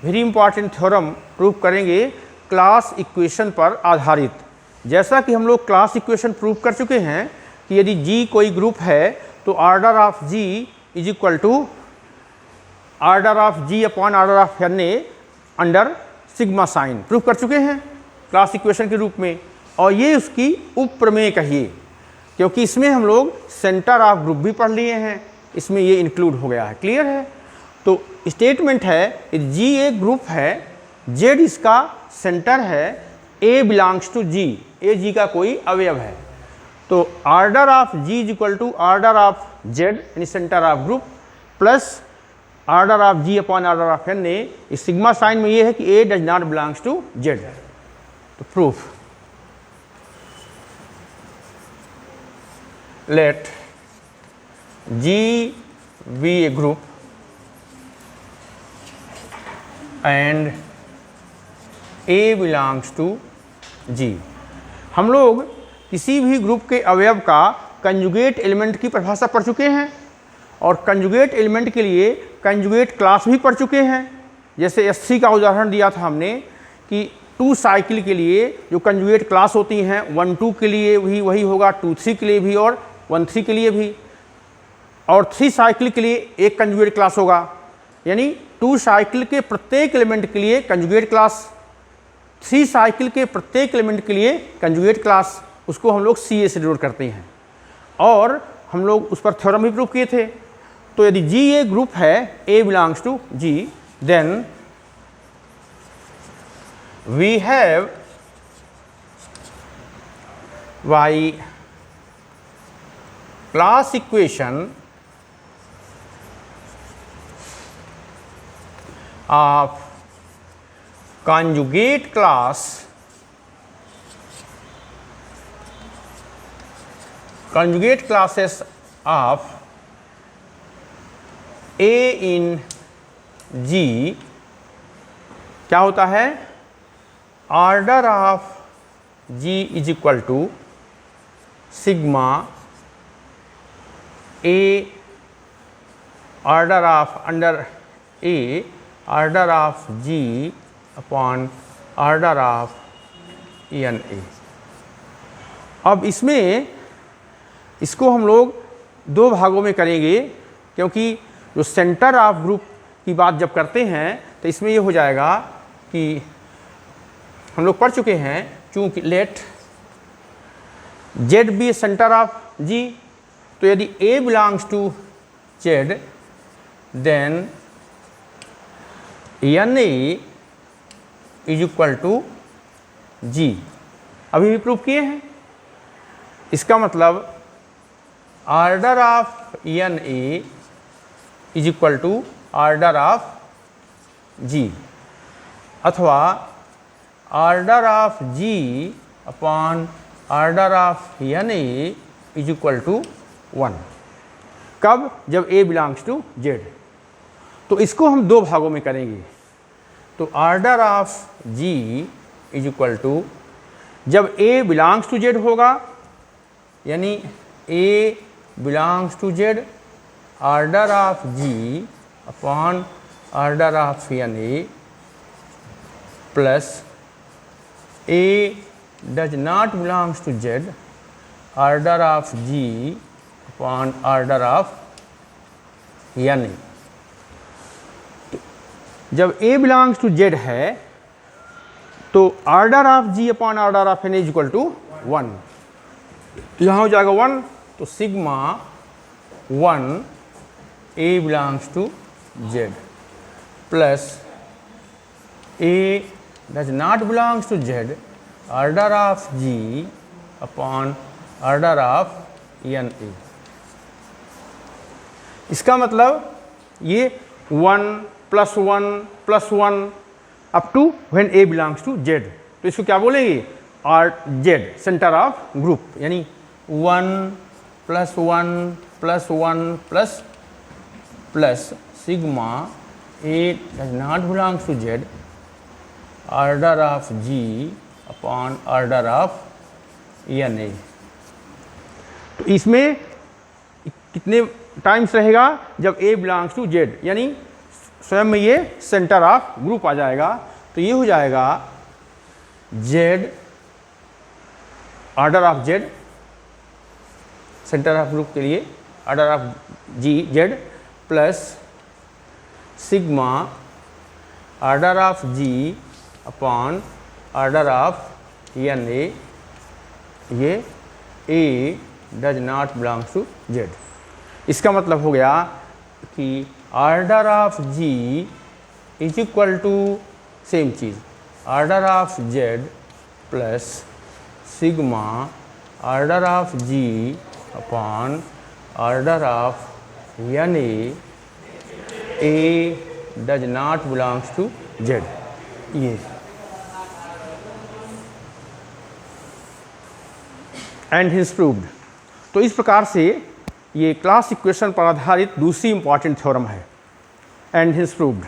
Very important theorem prove करेंगे class equation पर आधारित। जैसा कि हम लोग क्लास इक्वेशन प्रूव कर चुके हैं कि यदि G कोई ग्रुप है तो order of G is equal to order of G upon order of n under sigma sign prove कर चुके हैं क्लास इक्वेशन के रूप में। और ये उसकी उप प्रमेय कहिए, क्योंकि इसमें हम लोग सेंटर ऑफ ग्रुप भी पढ़ लिए हैं, इसमें ये इंक्लूड हो गया है। क्लियर है? तो स्टेटमेंट है G एक ग्रुप है, Z इसका सेंटर है, A belongs to G, A G का कोई अवयव है। तो order of G is equal to order of Z यानी centre of group plus order of G upon order of n। इस सिग्मा साइन में ये है कि A does not belongs to Z। तो proof, let G be a group and A belongs to G। हम लोग किसी भी ग्रुप के अवयव का कंजुगेट एलिमेंट की परिभाषा पढ़ चुके हैं और कंजुगेट एलिमेंट के लिए कंजुगेट क्लास भी पढ़ चुके हैं। जैसे S3 का उदाहरण दिया था हमने कि 2 साइकिल के लिए जो कंजुगेट क्लास होती हैं 1-2 के लिए भी वही होगा, 2-3 के लिए भी और 1-3 के लिए भी, और 3 साइकिल के लिए एक कंजुगेट क्लास होगा। यानी 2 साइकिल के प्रत्येक एलिमेंट के लिए कंजुगेट क्लास, 3 साइकिल के प्रत्येक एलिमेंट के लिए कंजुगेट क्लास, उसको हम लोग CA से डिनोट करते हैं और हम लोग उस पर थ्योरम भी प्रूव किए थे। तो यदि G ए ग्रुप है, A belongs to G, then we have by class equation of conjugate class conjugate classes of A in G क्या होता है? Order of G is equal to sigma A order of under A order of G upon order of NA। अब इसमें इसको हम लोग 2 भागों में करेंगे, क्योंकि जो सेंटर ऑफ ग्रुप की बात जब करते हैं तो इसमें ये हो जाएगा कि हम लोग पढ़ चुके हैं, चूंकि let Z be centre of G, तो यदि A belongs to Z then NA is equal to G। अभी भी प्रूव किए हैं। इसका मतलब order of NA is equal to order of G अथवा order of G upon order of NA is equal to 1। कब? जब A बिलोंग्स टू Z। तो इसको हम 2 भागों में करेंगे। तो order of G is equal to जब A बिलोंग्स टू Z होगा, यानी A belongs to Z order of G upon order of NA plus A does not belongs to Z order of G upon order of NA। जब A belongs to Z है तो order of G upon order of NA is equal to 1। तो यहाँ हो जाएगा 1, तो sigma 1 A belongs to Z plus A does not belongs to Z order of G upon order of NA। इसका मतलब ये 1 + 1 + 1 up to when A belongs to Z। तो इसको क्या बोलेंगे? Z सेंटर ऑफ ग्रुप, यानी 1 + 1 + 1 plus sigma A does not belongs to Z order of G upon order of NA। तो इसमें कितने टाइम्स रहेगा? जब A बिलोंग्स टू Z, यानी स्वयं में ये सेंटर ऑफ ग्रुप आ जाएगा। तो ये हो जाएगा Z, order of Z, center of group के लिए order of G Z plus sigma order of G upon order of N A, ये A does not belongs to Z. इसका मतलब हो गया कि order of G is equal to same चीज़ order of Z plus sigma order of G upon order of N A does not belongs to Z. ये hence proved. तो इस प्रकार से ये क्लास इक्वेशन पर आधारित दूसरी इंपॉर्टेंट थ्योरम है, एंड हिज प्रूव्ड।